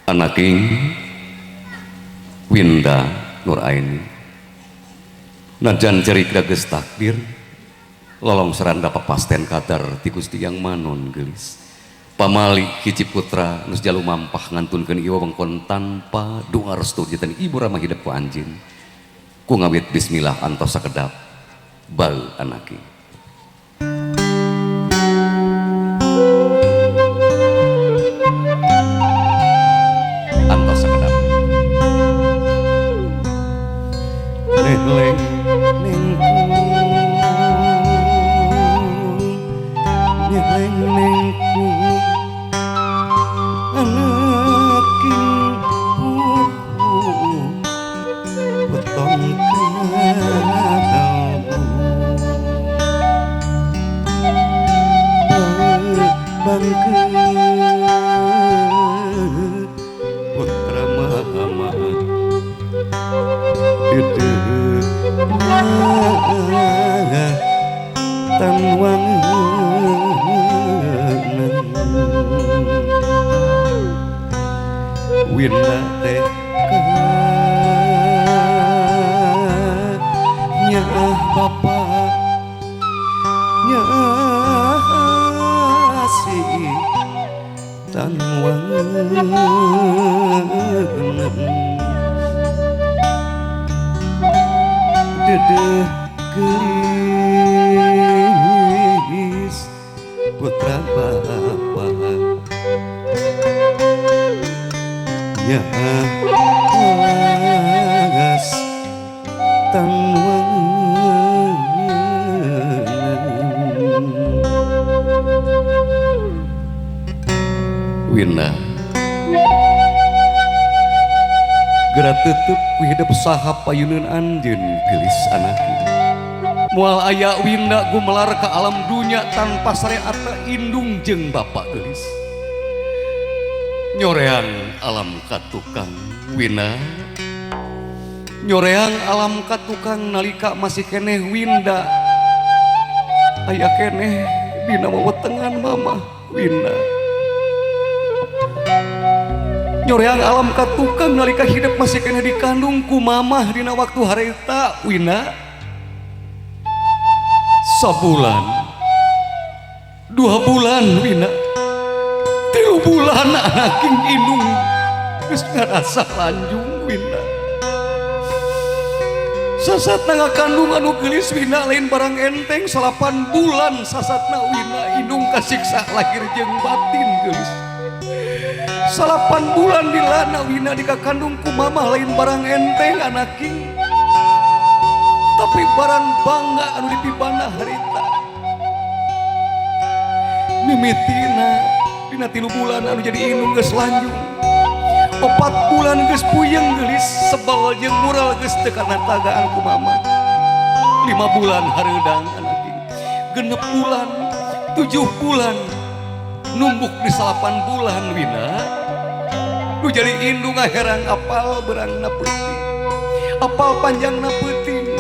Anaking Winda Nuraini najan cerita geus takdir lolong seranda papasten kadar ti Gusti yang manon gelis pamali hiji putra geus jalu mampah ngantunkeun ieu wewengkon tanpa doa restu janten ibu ramah hidup ku anjeun ku ngawit bismillah antos sakedap bau anaking antos sakedap leng nengku leng nengku anaking weton bangke putra mahama dedeh tan wangeunang Winda teh nyaah bapak nyaah si tan wangeunang dedeh gelis putra bapak nyaah lagas tan Winda geura teuteuk ku hidup saha payuneun anjeun gelis anaki moal aya Winda gumelar ka alam dunya tanpa sareat indung jeung bapak gelis nyoreang alam katukang Winda nyoreang alam katukang nalika masih keneh Winda aya keneh dina wewentengan mama Winda nyoreang alam katukang nalika hidup masih kena dikandung ku mamah dina waktu harita Winda sabulan 2 bulan Winda 3 bulan anaking indung geus ngarasa lanjung Winda sasatna ngakandung anu geulis Winda lain barang enteng 8 bulan sasatna Winda indung kasiksa lahir jeung batin geulis 8 bulan dilana Winda dikakandung ku mamah lain barang enteng anaking tapi barang bangga anu dipibana harita mimitina dina 3 bulan anu jadi indung geus lanjung 4 bulan geus puyeng geulis sebel jeung mural geus teu kana tagaan ku mamah 5 bulan hareudang anaking 6 bulan 7 bulan numbuk di 8 bulan Winda nu jadi indung ngaherang apal berangna peuting apal panjangna peuting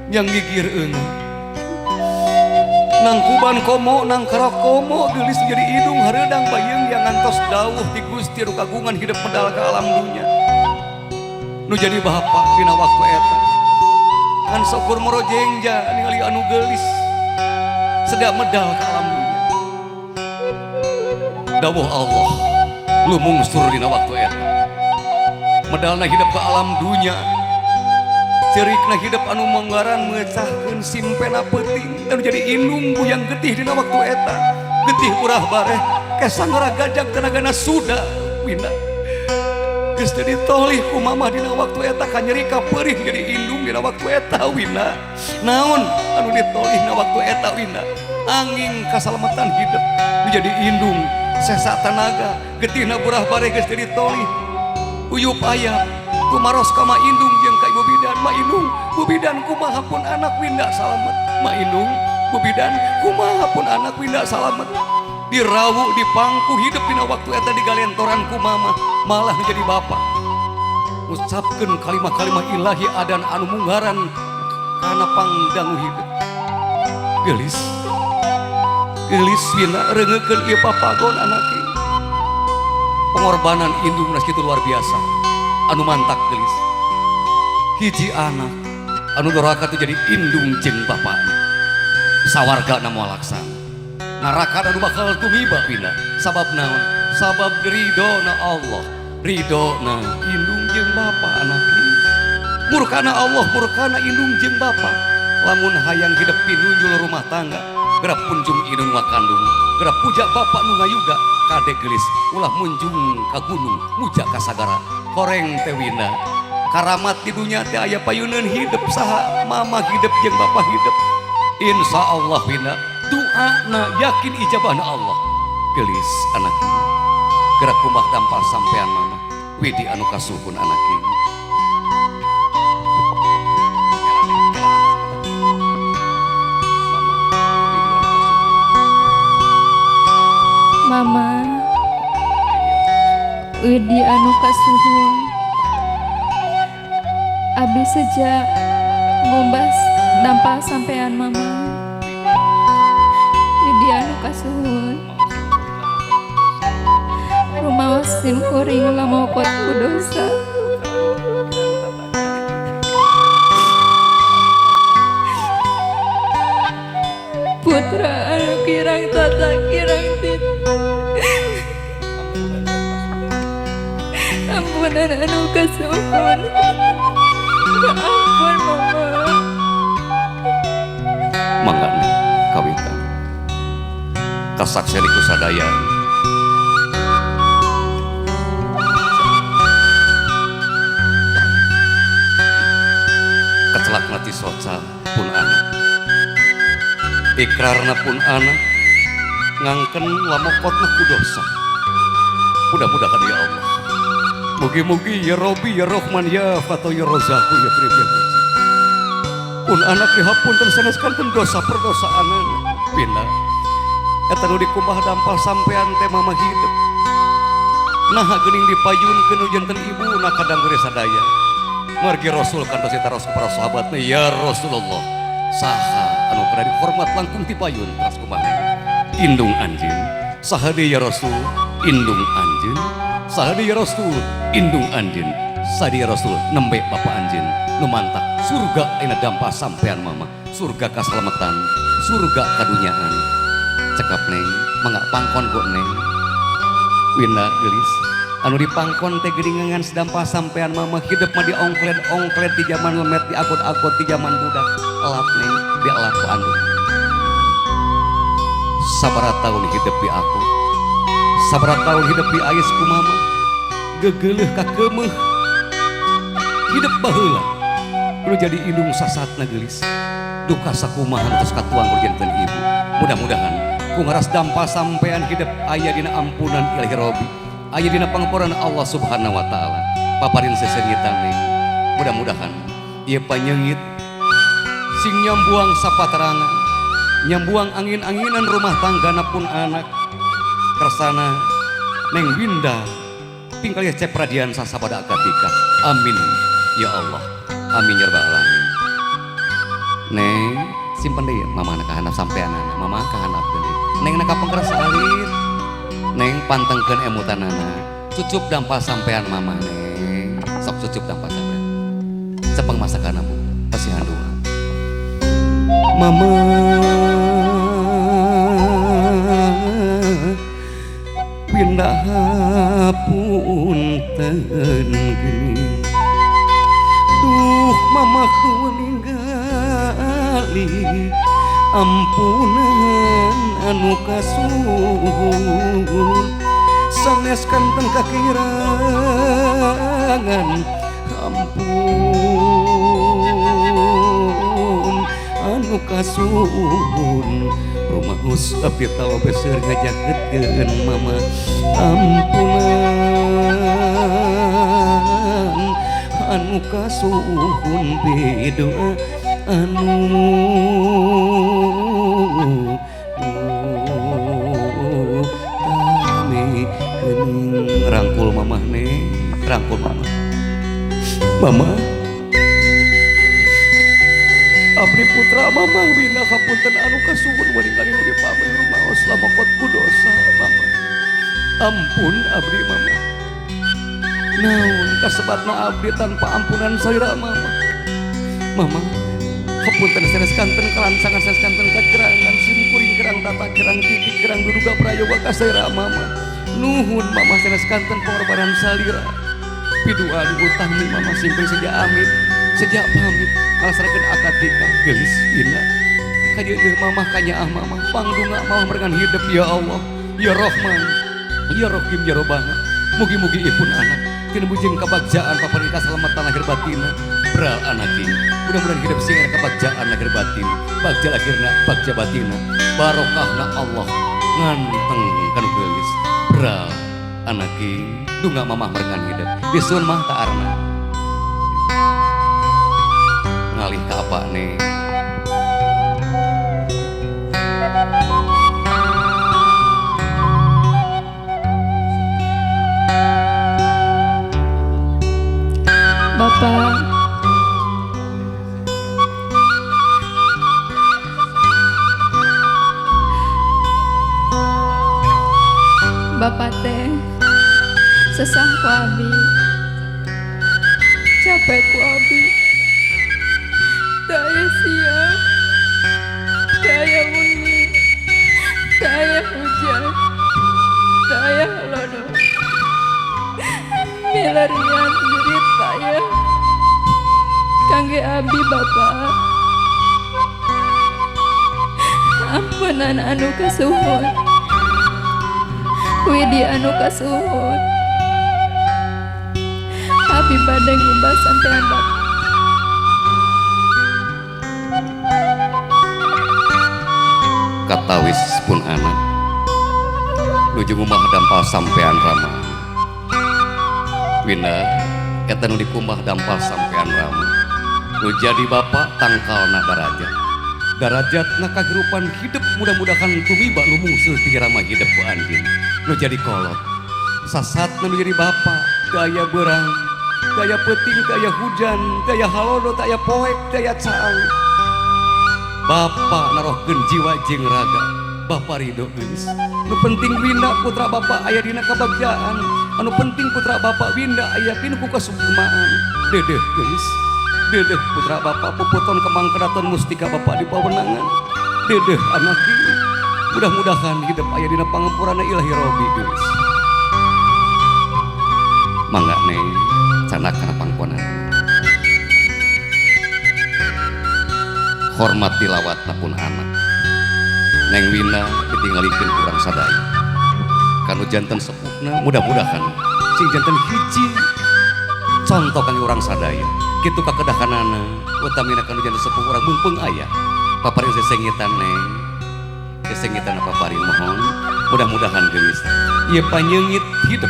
yang gigir eungeut nang kuban komo nang karak komo geulis jadi indung hareudang bayeung yang ngantos dawuh ti Gusti anu kagungan hidup medal ka alam dunya nu jadi bapa dina waktu eta ngan syukur moro jengja ningali anu geulis sedak medal ka alam dunya dawuh Allah lumung sur dina waktu eta medalna hidup ke alam dunya cerikna hidup anu manggaran mecahkeun simpena peuting anu jadi indung buyang getih dina waktu eta getih urah bareh kesangara gajag tenagana suda Winda geus jadi tolih ku mamah dina waktu eta kanyerika peurih jadi indung dina waktu eta Winda naon anu ditolih dina waktu eta Winda angin kasalamatan hidup menjadi indung sesa tenaga getihna burah bare geus jadi tolih uyup ayam kumaros ka ma indung jeung ka ibu bidan ma indung bu bidan kumaha pun anak Winda salamet ma indung bu bidan kumaha pun anak Winda salamet dirawu dipangku hidup dina waktu eta digalentoran ku mama malah menjadi bapak ucapkeun kalimah-kalimah ilahi adan anu munggaran kana pangdangu hidup gelis Winda reungekeun ieu papagon anake pengorbanan indung itu luar biasa anu mantak gelis hiji anak anu doraka tuh jadi indung jeung bapakna sawarga na moal laksana neraka anu bakal tumiba pindah sabab naon sabab ridona Allah ridona indung jeung bapa anak ini murkana Allah murkana indung jeung bapa lamun hayang hidup pinunjul rumah tangga gerap punjung indung wakandung gerap puja bapak nu ngayuga kade gelis ulah munjung ka gunung muja ka sagara koreng teh winda karamat di dunya teh aya payuneun hidup saha mama hidup jeung bapak hidup insya Allah winda doana yakin ijabahna Allah gelis anak ini gerak kumbah dampal sampean mama widi anu kasuhun anak ini Mama widi anu kasuhun abi sejak ngumbas dampal sampean mama widi anu kasuhun rumaosin kuring lamun pot ku dosa putra anu kirang tata kirang tit ampunan anu kasuhun ampun mama mangkana kawitan kasaksian iku sadaya kecelak nati soca pun anak ikrarna pun anak ngangken lamokotna ku dosa mudah-mudahan ya Allah mugi-mugi ya Robi ya Rahman ya Fatah ya Rozaku ya Karim ya Muji pun anak dihapunten saneskanten dosa perdosaanan pina eta nu dikumbah dampal sampean teh mama hidup nah geuning dipayunkeun janten ibu na kadang geus sadaya margi Rasul kantos eta Rasul para sahabatna ya Rasulullah saha anu kada dihormat langkung dipayun teras kumaha indung anjeun saha deui ya Rasul indung anjeun saha deui ya Rasul indung anjeun saha deui ya Rasul nembe bapa anjeun nu mantak surga ayeuna dampal sampean mama surga kaslametan surga kadunyaan cekap neng mangga pangkon kok neng wina gelis anu dipangkon teh geuningan sedampah sampean mama hidup mah diongklet di zaman lemet di akut-akut di zaman budak elap neng di elap ku anu sabaraha tahun hidup di aku sabaraha tahun hidup di ais ku mama gegeuleuh ka keumeuh hidup baheula kudu jadi indung sasatna gelis duka sakumaha terus katuang janten ibu mudah-mudahan ku ngaras dampal sampean hidup aya dina ampunan ilahi Robi aya dina pangapuran Allah Subhanahu wa taala paparin sesengitan neng mudah-mudahan ieu panyeungit sing nyambuang sapatarangan nyambuang angin-anginan rumah tanggana pun anak kersana neng Winda tinggal ya cepradian sasabada akatika amin ya Allah amin ya rabbal alamin neng simpen deh mama anak kahanap sampean anak mama kahanap deui neng nak pengkeras alit neng pantengkeun emutanana cucup dampal sampean mama neng sok cucup dampal sampean cepeng masakanna bu pasihan dua mama pindah punten geuning duh mama ningali ampunan anu kasuhun saneskanten kakirangan ampun anu kasuhun rumah usap tahu besar ngajakeun mama ampunan anu kasuhun bidoa anu kami geuning rangkul mamah neng rangkul mama abdi putra mama wina kapunten anu kasuhun waringkali nu dipameh rumaos lamokot ku dosa mama ampun abdi mama naon kasebatna abdi tanpa ampunan salira mama. Mama, hapunten sanes kanten kelancangan sanes kanten kagerangan sim kuring kerang tata kerang titik kerang duduga prayoga ka salira mama. Nuhun mama sanes kanten pengorbanan salira. Piduan utang nih mama simpel sejak amit, sejak pamit alasrakeun akad nikah geus Wina. Kajeuneuh mama kanyaah mama pangdunga mama merengan hidup ya Allah, ya Rahman, ya Rahim, ya Robana. Mugi-mugi ipun anak kena bujeng kebagjaan paparita selamatan lahir batina beral anaki. Mudah-mudahan hidup sing kebagjaan lahir batin, bagja lahirna, bagja batina, barokahna Allah nganteng kanu geulis beral anaki. Dunga mamah merengan hidup bisun mah tak arna ngalih ke apa nih. Bapak, Bapak teh sesah ku abi, capek ku abi, daya siang, daya wengi, daya hujan, daya lodo, milarian jerit payah, kangge abi Bapak, ampunan anu kasuhun, widi anu kasuhun. Abi badai ngubah sampean Bapak. Katawis pun anak nuju ngumah dampal sampean Rama. Wina eta nu dikumah dampal sampean Rama nu jadi bapak tangkalna darajatna kahirupan hidup mudah-mudahan tumiba lumungsul ti Rama hidup ku anjeun nu jadi kolot sasatna nu jadi bapak daya berang daya peting, daya hujan, daya halodo, daya poek, daya caang. Bapak narohkeun jiwa jeung raga, Bapak ridho geus. Nu penting Winda putra Bapak aya dina kabagjaan, anu penting putra Bapak Winda aya pinu ku kasukmaan. Dedeh geus. Dedeh putra Bapak puputon kemang keraton mustika Bapak di pawenangan. Dedeh anak ieu. Mudah-mudahan hidup aya dina pangampurana Ilahi Robi geus. Mangga neng canak kana pangkonan hormat tilawatna pun anak Neng Wina ditinggalikeun kurang sadaya kanu janten sepuhna mudah-mudahan sing janten hiji contoh kangge urang sadaya kitu kakedahanana utamina kanu janten sepuh urang mumpung aya paparing sesengitan neng sesengitan paparing mohon mudah-mudahan geus ieu panyeungit hidup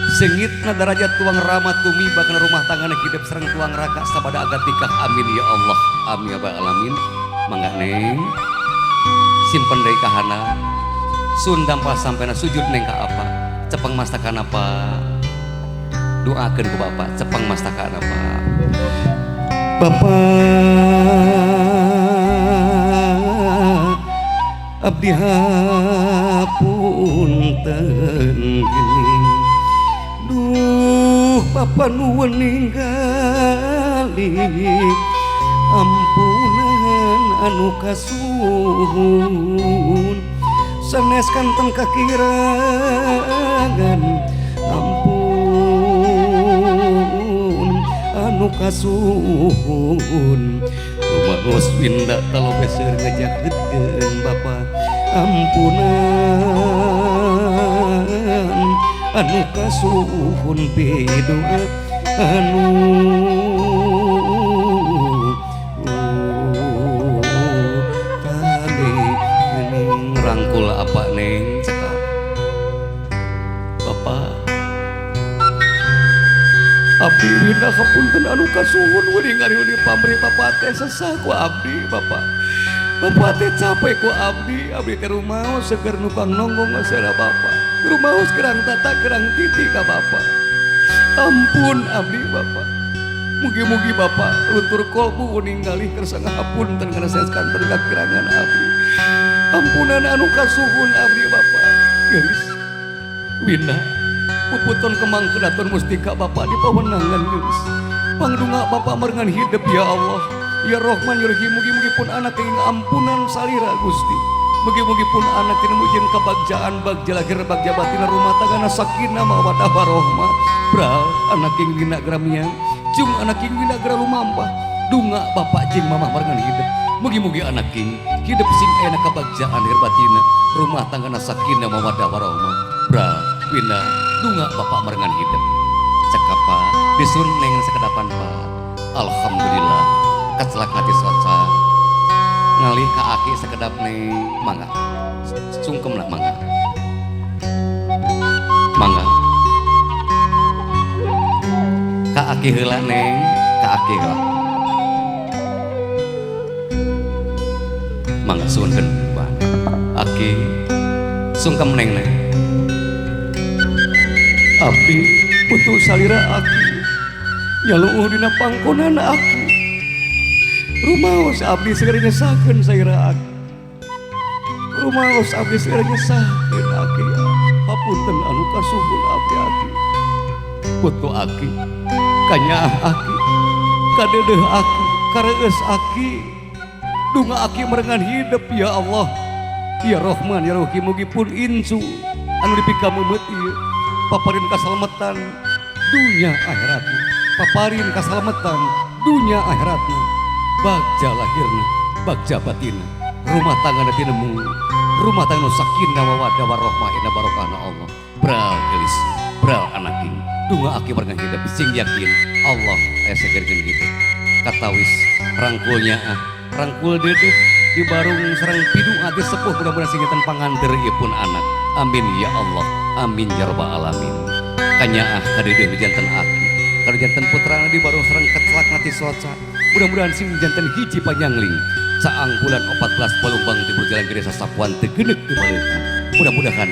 sengitna darajat tuang Rama tumiba kana rumah tanggana hidup sareng tuang raka sabada agat nikah amin ya Allah amin ya rabbal alamin. Mangga neng simpen deui kahana sun dampal sampena sujud neng ka apa cepeng mastakan apa doakeun ku Bapak cepeng mastakan apa Bapak abdi hapunten geuning duh Bapak nuwun ningali ampunan anu kasuhun sanes kanten kakirangan ampun anu kasuhun rumaos Winda talobe seur ngajakeun Bapak ampunan anu kasuhun pidoa anu tali gening rangkul apa neng cekal Bapak abdi Winda hapunten anu kasuhun ningali di pamrih Bapak teh sesah ku abdi Bapak teh capek ku abdi teh rumaos seger nukang nonggong ngasera Bapak rumaos kerang tata kerang titik ka Bapak ampun abdi Bapak mugi-mugi Bapak luntur kolbu ningali kersa ngahapunten kana sanes kanten kakirangan abdi ampunan anu kasuhun abdi Bapak geus Winda puputon kemang kedaton mustika Bapak di pawenangan geus. Pangdunga Bapak merengan hidup ya Allah. Ya Rahman ya Rahim, mugi-mugi pun anak ing ampunan salira Gusti. Mugi-mugi pun anak tina mujian kabagjaan bagja lahir bagja batin rumah tangga sakinah mawaddah warahmah. Bral anak ing wina gramian, cung anak ing wina gra lumampah. Dunga Bapak jeung Mamah merengan hidup. Mugi-mugi anak king hidup sing enak kebagjaan lahir batina rumah tangga sakinah mawaddah warahmah. Bral wina dunga Bapak merengan hidup. Cekapa disun neng sekedapan Pak. Alhamdulillah kacelak hati soca ngalih ka aki sekedap neng mangga sungkem lah mangga ka aki heula neng ka aki heula mangga suunkeun ban aki sungkem neng abdi putu salira aki nyaluuh dina pangkonana aki rumaos abdi segera nyesakeun saira aki rumaos abdi segera nyesakeun aki hapunten anu kasuhun abdi aki putu aki kanyaah aki kadeudeung aki kareus aki dunga aki merengan hidup ya Allah ya Rahman ya Rahim mugi pun insu anu dipikameut ieu paparin kaslametan dunya akhiratna paparin kaslametan dunya akhiratna bagja lahirna bagja batina rumah tangga tinemu rumah tangga sakinah mawaddah warahmah inna barokahna Allah bral gelis bral anaking dunga aki merengan hidup sing yakin Allah aya sageurkeun kitu katawis rangkulnya rangkul dedeh di barung sareng pidu ati sepuh mudah-mudahan singetan panganter ieu pun anak amin ya Allah amin ya rabbal alamin kanyaah kadeudeung janten aki kada janten putrana di barung sareng kecelak nati soca mudah-mudahan sing janten hiji panyangling caang bulan 14 palumbang di berjalan ke desa Sapuan tegenek di Maluku mudah-mudahan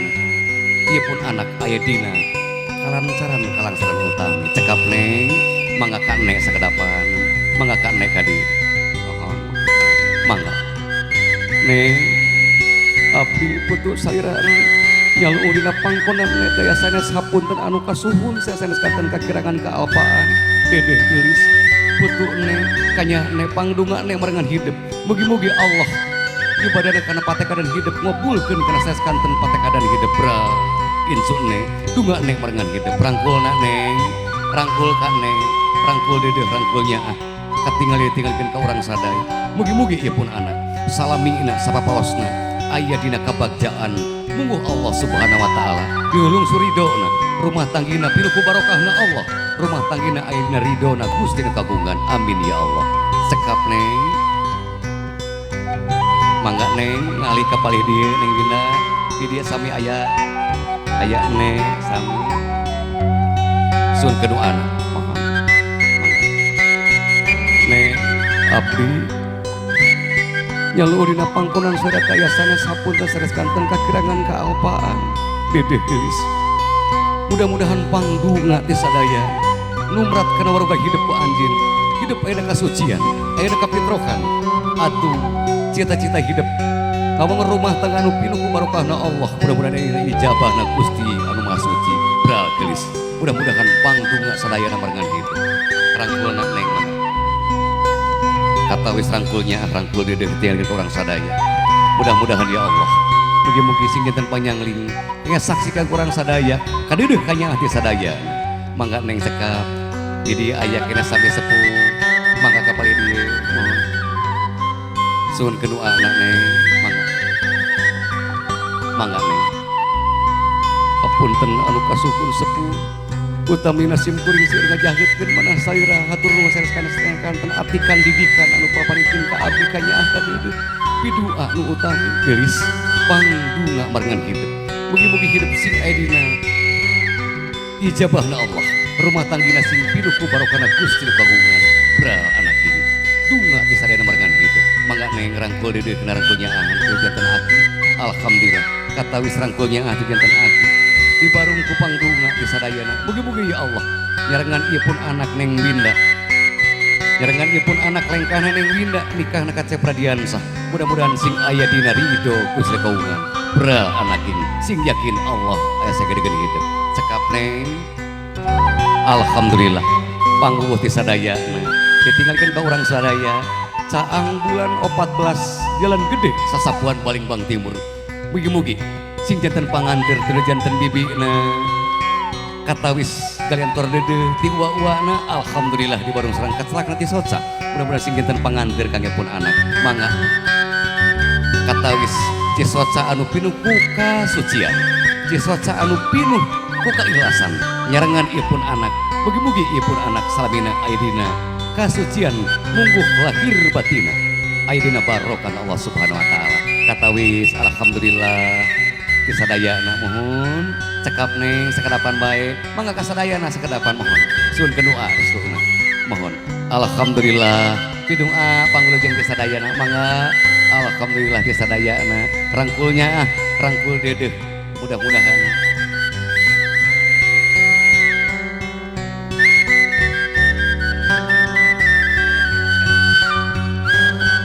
ieu pun anak aya dina kalancaran kalangsaran utami cekap neng mangga ka nek sakedapan mangga ka nek kadi mangga neng abdi putu salira nyaluuh dina pangkonan daya sanes hapunten anu kasuhun sanes kanten kakirangan kaalpaan dedeh geulis putu neng kanya neng pangdunga neng merengan hidup mugi-mugi Allah ibadahna kana patekadan hidup ngabulkeun kana sanes kanten patekadan hidup bra insu neng dunga neng merengan hidup rangkulna neng rangkul ka neng rangkul dedeh rangkulnya katinggal-tinggalkeun ka urang sadaya mugi-mugi ieu pun anak salamina sapapalosna aya dina kabagjaan mungguh Allah subhanahu wa ta'ala diulung suridona rumah tanggina pinuku barokahna Allah rumah tanggina aya dina ridona Gusti nu kagungan amin ya Allah sekap neng mangga neng ngalih ka palih dieu neng Winda di dieu sami aya neng sami sun keduana mangga neng abdi nyaluuh dina pangkonan saudara kaya sanes hapunten sanes kanten kakirangan kaalpaan dedeh geulis mudah-mudahan pangdunga ti sadaya numrat kana waroga hidup ku anjeun hidup aya kasucian aya kapitrohan atuh cita-cita hidup kawang rumah tangga anu pinuh ku barokahna Allah mudah-mudahan aya ijabahna Gusti anu Maha Suci bral geulis mudah-mudahan pangdunga sadaya marengan hidup rangkulna neng kata wis rangkulnya rangkul dedeh tiang ke orang sadaya mudah-mudahan ya Allah mugi-mugi sing janten panyangling nya saksikan kurang sadaya kadeudeung kanya hati sadaya mangga neng sekap jadi aya kena sampai sepuh mangga ka palih dieu suhun kedua anak neng mangga neng apunten anu kasuhun sepuh utamina simkuring sir ngajahkeun manah saira hatur nuhun saneskan kanten artikan didikan anu paparikeun ka abdi kanyaah kadeudeung pidua anu utami geulis pangdunga marengan hidup mugi-mugi hidup sing aya dina ijabahna Allah rumah tanggina sing pinuh ku barokahna Gusti nu kagungan bral anak hidup dunga ti sadayana marengan hidup mangga neng rangkul dedeh kena rangkulnya janten aki alhamdulillah katawis rangkulnya janten aki di barung kupang dunga di sadayana mugi-mugi ya Allah nyarengan ieu pun anak neng Winda nyarengan ieu pun anak lengkahna neng Winda nikahna ka Cepradiansah mudah-mudahan sing aya dina ridho Gusti kagungan bral anak sing yakin Allah aya sagede hidup cekap neng alhamdulillah pangguh ti sadayana ditinggalkan ke orang sadaya caang bulan 14 jalan gede sasapuan Palembang Timur mugi-mugi sing janten pangantir teu janten bibina katawis kalian tordede ti uwa-uwana alhamdulillah di barung serang kaclak nanti soca mudah-mudahan sing janten pangantir kangge pun anak mangga katawis cisoca anu pinuh kuka sucian cisoca anu pinuh kuka ikhlasan nyarengan ipun anak mugi-mugi ipun anak salamina aidina kasucian mungguh lahir batina aidina barokan Allah subhanahu wa ta'ala katawis alhamdulillah kisadayana mohon cekap neng sekedapan baik mangga kasadayana sekedapan mohon suun kedua restuhna mohon alhamdulillah pidung panggulujeng kisadayana mangga alhamdulillah kisadayana rangkulnya rangkul dedeh mudah-mudahan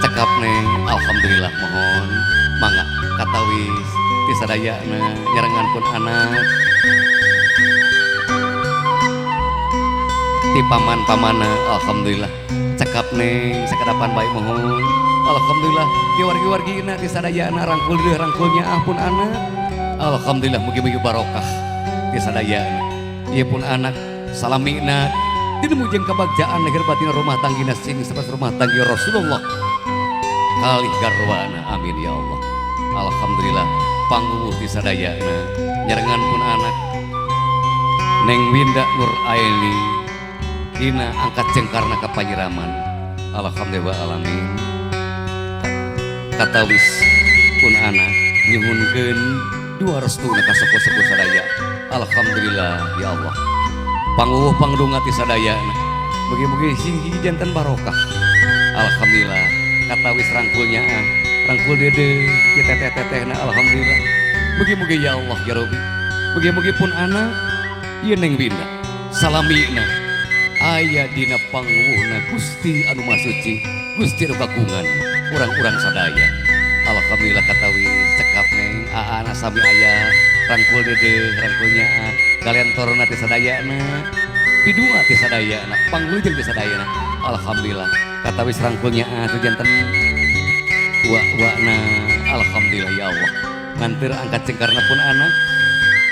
cekap neng alhamdulillah mohon mangga katawis ti sadayana nyarengan pun anak ti paman-pamana alhamdulillah cekap neng sakadapan baik mohon alhamdulillah giwar-giwargina ti sadayana rangkul deui rangkulnya pun anak alhamdulillah mugi-mugi barokah ti sadayana ieu pun anak salamina dina mujeng kabagjaan negeri batina rumah tanggina sing sanes rumah tanggi Rasulullah kalih garwana amin ya Allah alhamdulillah pangguh ti sadayana nyarengan pun anak Neng Winda Nur Aini dina angkat cengkarna ka panyiraman alhamdulillah alamin katawis pun anak nyuhunkeun dua restuna ka sepuh-sepuh sadaya alhamdulillah ya Allah pangguh pangdunga ti sadayana mugi-mugi sing janten barokah alhamdulillah katawis rangkulnya rangkul dede di teteh-tetehna alhamdulillah mugi-mugi ya Allah ya Rabbi mugi-mugi pun anak ieu Neng Winda salamina aya dina pangwuhna Gusti anu Maha Suci Gusti anu kagungan urang-urang sadaya alhamdulillah katawis cekap neng aana sami aya rangkul dede rangkulnya kalian torona ti sadayana pidua ti sadayana panglujeng ti sadayana alhamdulillah katawis rangkulnya tu janten wa-wana alhamdulillah ya Allah ngantir angkat cengkarna pun anak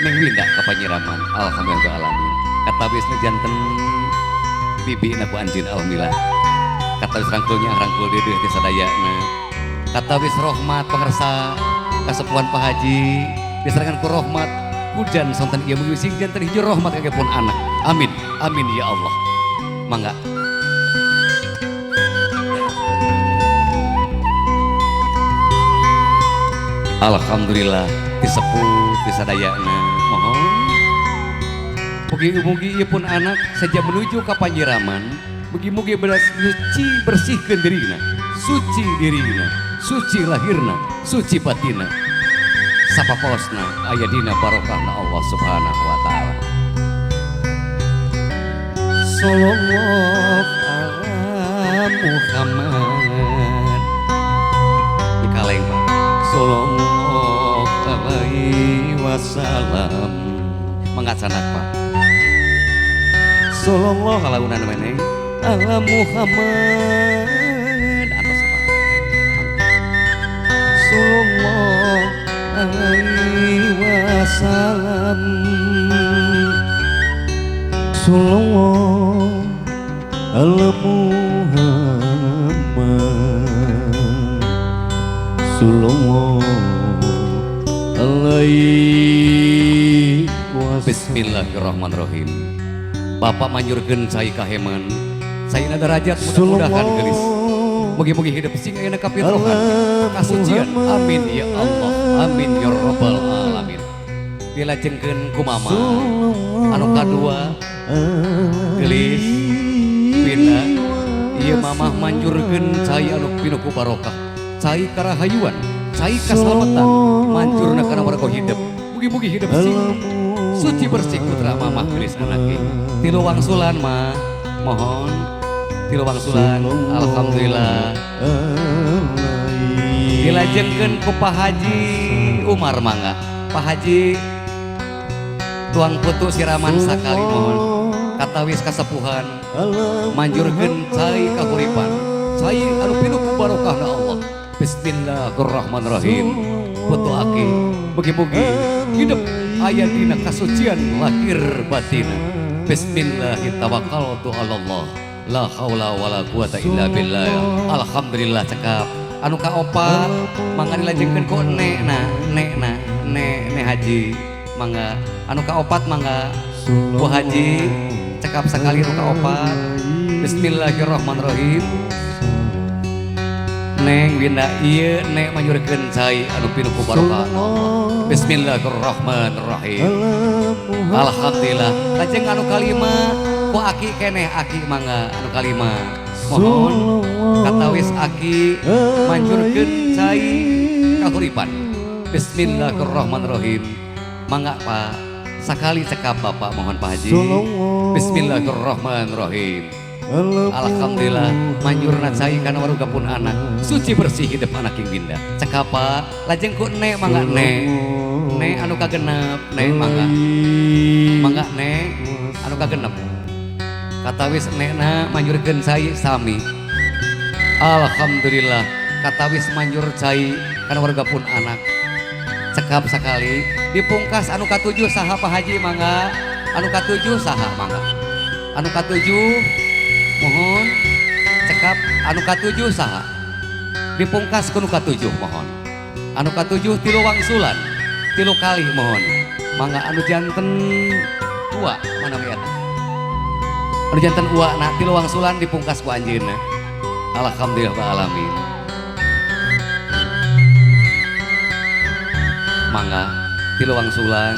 Neng Winda ka panyiraman alhamdulillah alamin katawis janten bibina ku anjeun alhamdulillah katawis rangkulnya rangkul dedeh ti sadayana katawis rahmat pangersa kasepuhan Pak Haji diserangan ku rahmat hujan sonten ieu mugi sing janten hiji rahmat kangge pun anak amin amin ya Allah mangga alhamdulillah disepuh ti sadayana mohon mugi-mugi ieu pun anak saja menuju ka panyiraman mugi-mugi suci bersihkeun dirina suci dirina suci lahirna suci batina sapaposna aya dina barokahna Allah subhanahu wa ta'ala sallallahu ala Muhammad dikaleng Pak sallallahu alaihi wasallam mengacanak Pak sallallahu ala meneng ala Muhammad atas Pak sallallahu alaihi wasallam sallallahu ala Muhammad sallallahu alaihi wasallam. Bismillahirrahmanirrahim. Bapak manjurkeun cai kaheman saina derajat mudah-mudahan gelis mugi-mugi hidup sing ayeuna kapirrohan kasucian amin ya Allah amin ya rabbal alamin dilajengkeun ku mama anu kadua gelis Winda ieu mamah manjurkeun cai anu pinuh ku barokah cai karahayuan cai kaslametan manjurna kana warga hidup mugi-mugi hidup sing suci bersih putra mamah gelis anake tilu wangsulan mah mohon tilu wangsulan alhamdulillah dilajengkeun ku Pak Haji Umar mangga Pak Haji tuang putu siraman sakali mohon katawis kasepuhan manjurkeun cai kahuripan cai anu pinuh ku barokahna Allah. Bismillahirrahmanirrahim. Putu aki mugi-mugi hidup aya dina kasucian lahir batin. Bismillahirrahmanirrahim. Allah la haula wala quwata illa billah. Alhamdulillah cekap anu kaopat mangga dilajengkeun ku nekna haji mangga anu kaopat mangga ku haji cekap sekali anu kaopat. Bismillahirrahmanirrahim. Neng winda ieu nek manjurkeun cai anu pinuh ku barokah Allah. Bismillahirrahmanirrahim. Alhamdulillah. Lajeng anu kalima ku aki keneh aki mangga anu kalima. Mohon katawis aki manjurkeun cai kahuripan. Bismillahirrahmanirrahim. Mangga Pak sakali cekap Bapak mohon Pak Haji. Bismillahirrahmanirrahim. Alhamdulillah manjurna cai kana waruga pun anak suci bersih hidup anak king binda cekapa lajeng ku nek mangga nek anu kagenep nek mangga nek anu kagenep katawis nekna manjurkeun cai sami. Alhamdulillah katawis manjur cai kana waruga pun anak cekap sekali dipungkas anu katujuh saha Pak Haji mangga anu katujuh saha mangga anu katujuh mohon cekap anu katujuh saha dipungkas ku anu katujuh mohon anu katujuh tilu wangsulan tilu kali mohon mangga anu janten ua mana lihat anu janten ua nah tilu wangsulan dipungkas ku anjeunna. Alhamdulillah rabbil alamin. Mangga tilu wangsulan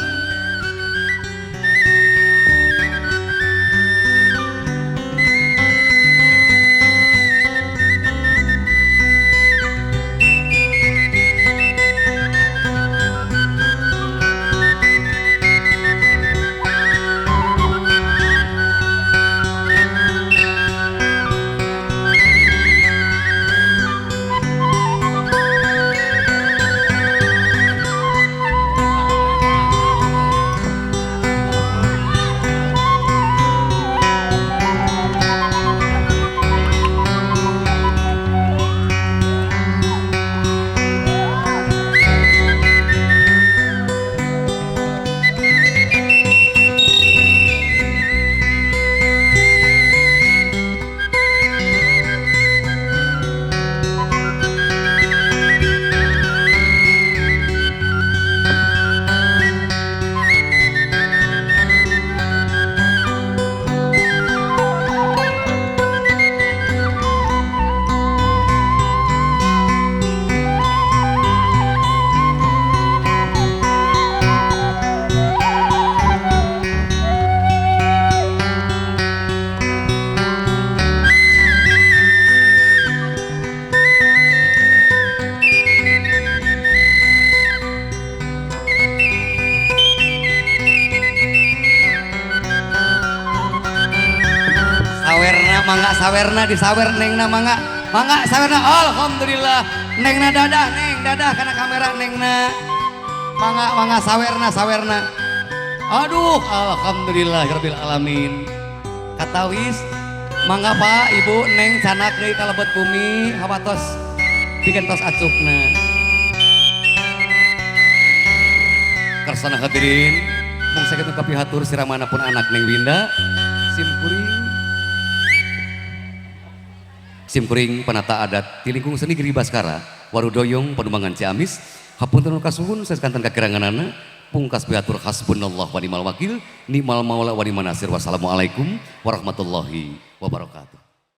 mangga sawerna disawer nengna mangga sawerna. Alhamdulillah nengna dadah neng dadah karena kamera nengna mangga sawerna aduh alhamdulillah rabbil alamin. Katawis mangga Pak Ibu neng canak deui kalebet bumi hawatos digentos acukna kersana hadirin mung sakitu kapihatur siramana pun anak neng Winda simkuring penata adat di lingkung seni Giri Baskara Warudoyong Panumbangan Ciamis hapunten kasuhun sakanten kakiranganana pungkas pihatur hasbunallah wa ni'mal wakil ni'mal maula wa ni'man nasir. Wassalamualaikum warahmatullahi wabarakatuh.